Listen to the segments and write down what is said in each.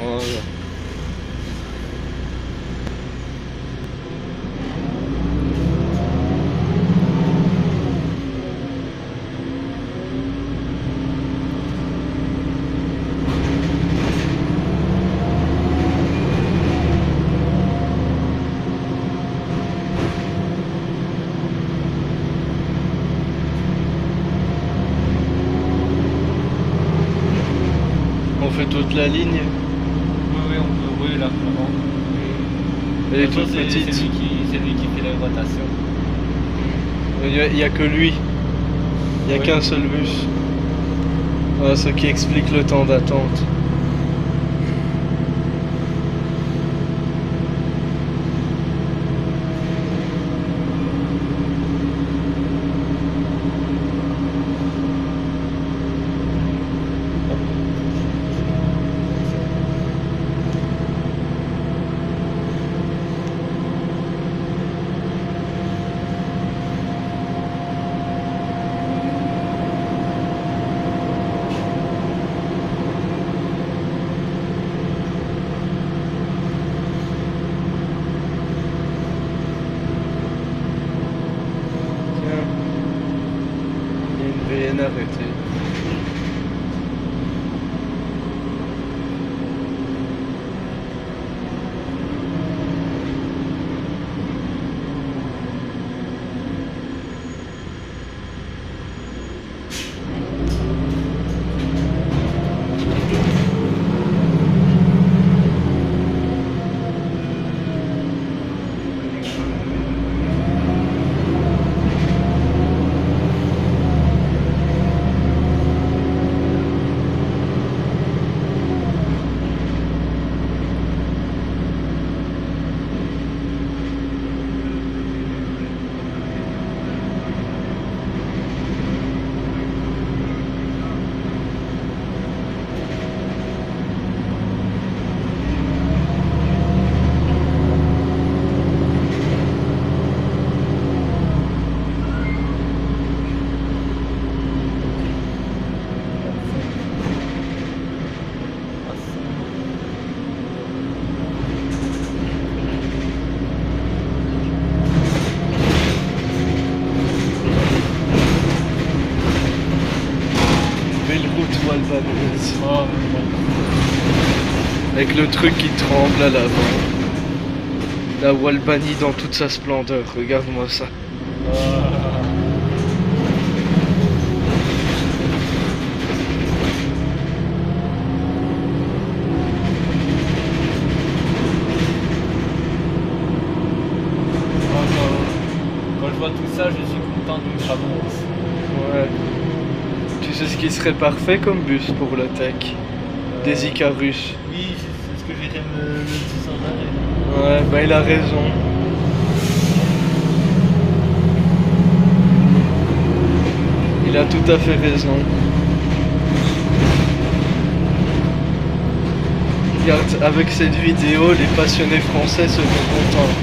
Voilà. On fait toute la ligne. Oui, on peut, oui, largement. Elle est De toute toute façon, petite. c'est lui qui fait les rotations. Il y a que lui. Il n'y a Oui. qu'un seul bus. Voilà, ce qui explique le temps d'attente. Tiens. Il y a une VN arrêtée. Belle route walbanaise. Oh, Avec le truc qui tremble à l'avant. La Walbanie dans toute sa splendeur, regarde-moi ça. quand je vois tout ça, je suis content d'une Brabant. Ouais. Tu sais ce qui serait parfait comme bus pour le tech? Des Icarus. Oui, c'est ce que j'étais me dire sans arrêt. Ouais, bah il a raison. Il a tout à fait raison. Regarde, avec cette vidéo, les passionnés français seront contents.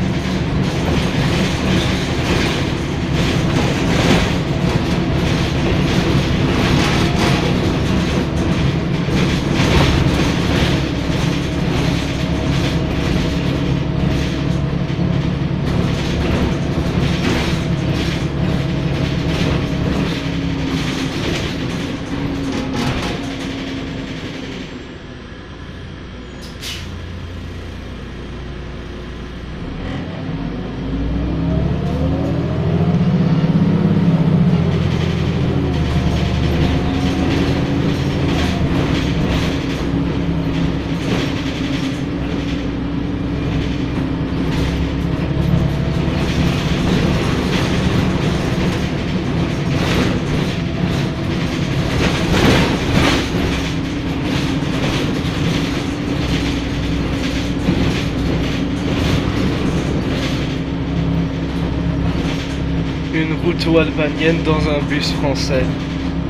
Une route walbanienne dans un bus français.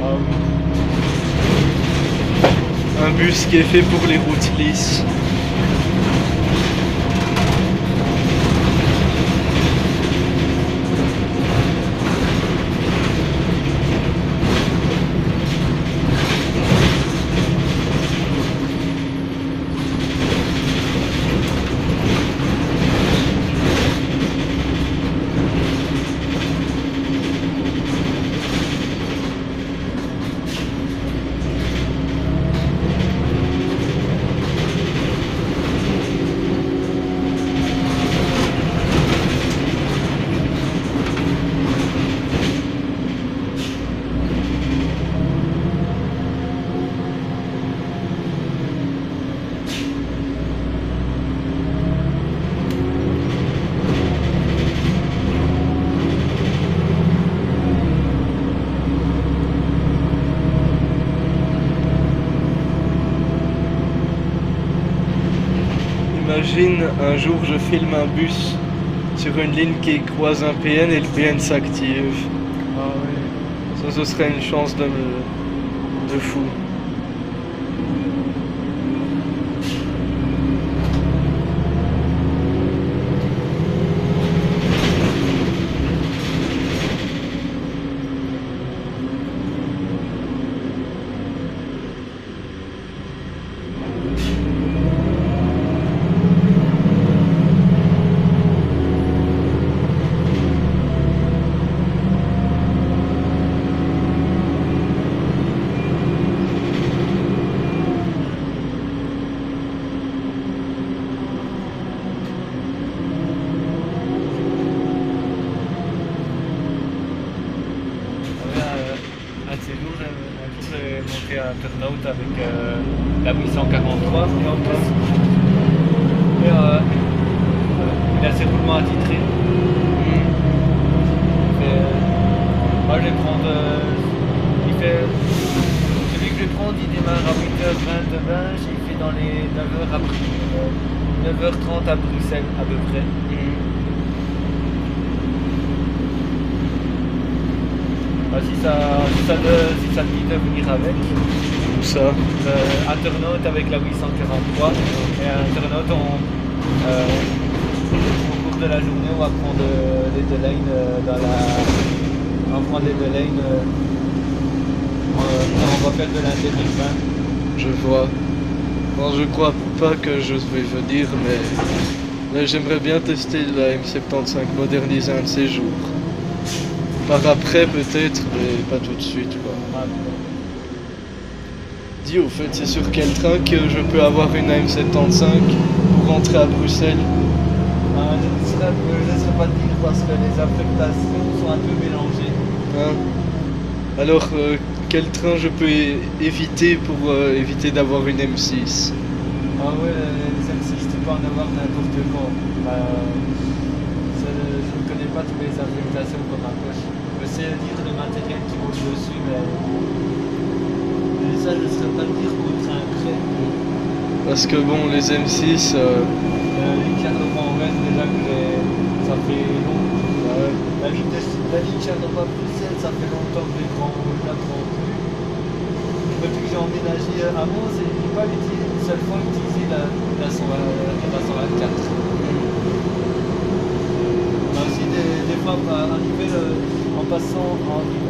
Ah oui. Un bus qui est fait pour les routes lisses. Imagine un jour je filme un bus sur une ligne qui croise un PN et le PN s'active. Ah oui. Ça, ce serait une chance de fou. Un de ces jours, j'ai monté un turnout avec la 843 et en plus, il a ses roulements attitrés. Moi je vais prendre. Celui que je vais prendre, il démarre à 8h20 de Vinge, il fait dans les 9h30 à Bruxelles à peu près. Si ça te dit de venir avec. Où ça? Un turnout avec la 843 et un turnout au cours de la journée on va prendre les deux lanes on va prendre les deux lanes on va faire de l'un des 2020. Je vois. Bon, je crois pas que je vais venir, mais j'aimerais bien tester la M75 modernisée un de ces jours. Par après peut-être, mais pas tout de suite quoi. Ah, Dis au fait, c'est sur quel train que je peux avoir une AM75 pour rentrer à Bruxelles? je ne saurais pas te dire parce que les affectations sont un peu mélangées. Hein? Alors quel train je peux éviter pour éviter d'avoir une M6? Ah ouais, les M6 tu peux en avoir n'importe quand. Je ne connais pas toutes les affectations comme ma poche. Je sais dire le matériel qui monte dessus, mais ça je ne saurais pas le dire pour le train prêt. Parce que bon, les M6... Les cadres en reste déjà que ça fait longtemps. La ligne cadre Bruxelles, ça fait longtemps que je la prends plus. Depuis que j'ai emménagé à Mons, je n'ai pas une seule fois utilisé la 124. Aussi des fois en passant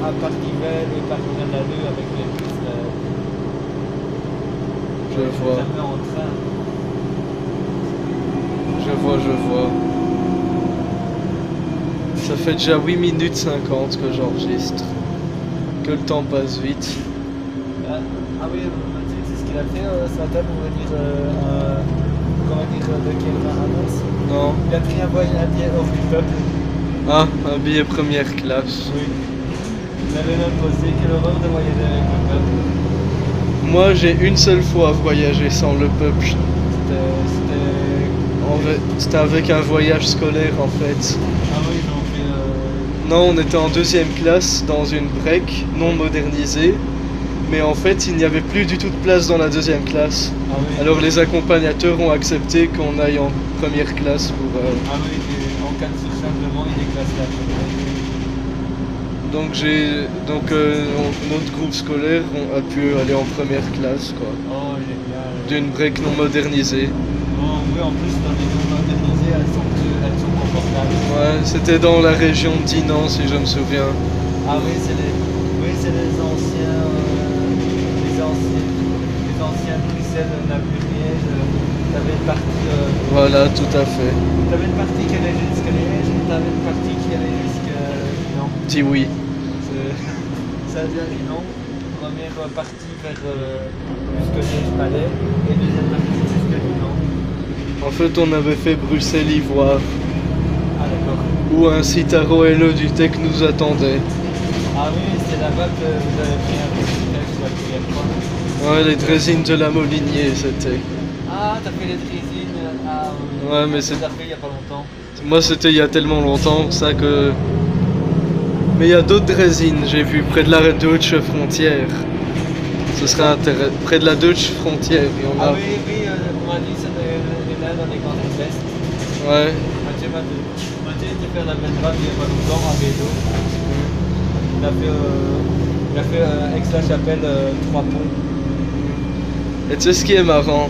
à Parc-Nivelles et Parc-Nivelles avec les bus, je vois. jamais en train. Je vois. Ça fait déjà 8 minutes 50 que j'enregistre. Que le temps passe vite. Ah oui, Mathieu, c'est ce qu'il a fait ce matin pour venir de quel à Mons. Non. Il a pris un billet hors du peuple. Ah, un billet première classe. Oui. Il avait même posé quelle horreur de voyager avec le peuple. Moi, j'ai une seule fois voyagé sans le peuple. C'était avec un voyage scolaire en fait. Ah oui, j'en fais. Non, on était en deuxième classe dans une break non modernisée. Mais en fait, il n'y avait plus du tout de place dans la deuxième classe. Ah oui. Alors les accompagnateurs ont accepté qu'on aille en première classe pour... Ah oui, en cas de surchargement, il déclasse la Donc notre groupe scolaire a pu aller en première classe quoi. Oh génial. D'une break non modernisée. Oh, oui, en plus dans les non modernisées, elles sont confortables. Ouais, c'était dans la région de Dinan si je me souviens. Ah oui, c'est les anciens Bruxelles, Namur-Liège. T'avais une partie. Voilà, tout à fait. T'avais une partie qui allait jusqu'à Liège et t'avais une partie qui allait jusqu'à Dinan. Dis oui. Ça vient Dinan. Première partie vers jusqu'à Liège-Palais et deuxième partie jusqu'à Dinan. En fait, on avait fait Bruxelles-Ivoire, Ah d'accord. où un Citaro LE du Tech nous attendait. Ah oui, c'est là-bas que vous avez pris un petit texte la première fois. Ouais, les drésines de la Molinier, c'était. Ah, t'as fait les drésines. Ah oui. Ouais, mais c'est... T'as fait il y a pas longtemps. Moi, c'était il y a tellement longtemps, ça que... Mais il y a d'autres drésines, j'ai vu près de l'arrêt de Haute Frontière. Ce serait intéressant. Près de la Deutsche frontière, il y en a. Ah oui, oui, on m'a dit ça est là dans les cantons de l'Est. Ouais. Mathieu était faire la Belgrade il y a pas longtemps à vélo. Il a fait Aix-la-Chapelle, 3 ponts. Et tu sais ce qui est marrant?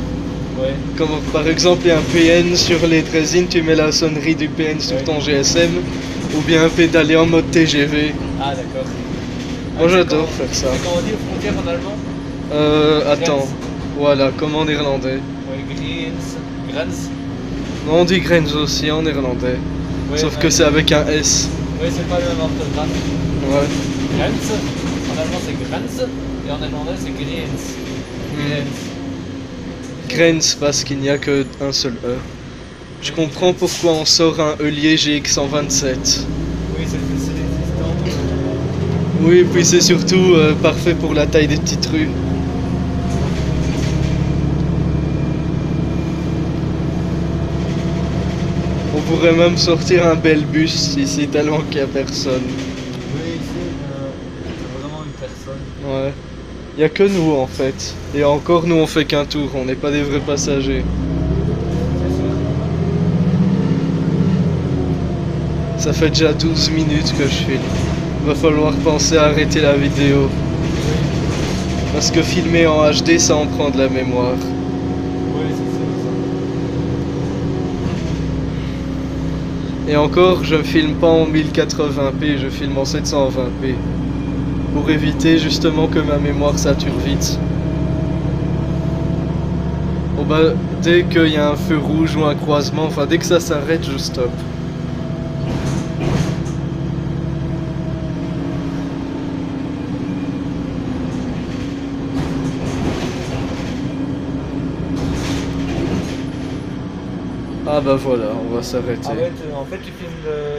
Ouais. Comme par exemple, il y a un PN sur les Trésines, tu mets la sonnerie du PN sur Ouais. ton GSM, ou bien pédaler en mode TGV. Ah d'accord. Moi j'adore faire ça. C'est comment on dit aux frontières en allemand? Attends. Voilà, comme en néerlandais. Ouais, Grens. Non, on dit Grens aussi en néerlandais. Ouais, Sauf ouais. que c'est avec un S. Oui, c'est pas le même orthographe. Ouais. Grens, en allemand c'est Grens, et en néerlandais c'est Grens. Grens parce qu'il n'y a qu'un seul E. Je comprends pourquoi on sort un Heulier GX127. Oui, c'est l'existant. Oui, puis c'est surtout parfait pour la taille des petites rues. On pourrait même sortir un bel bus ici tellement qu'il n'y a personne. Oui, ici, vraiment une personne. Ouais. Il n'y a que nous en fait. Et encore nous on fait qu'un tour, on n'est pas des vrais passagers. C'est sûr. Ça fait déjà 12 minutes que je filme. Va falloir penser à arrêter la vidéo. Parce que filmer en HD ça en prend de la mémoire. Oui, c'est sûr. Et encore, je ne filme pas en 1080p, je filme en 720p. Pour éviter justement que ma mémoire sature vite. Bon bah, dès qu'il y a un feu rouge ou un croisement, enfin dès que ça s'arrête, je stoppe. Ah bah voilà, on va s'arrêter. En fait, tu filmes le...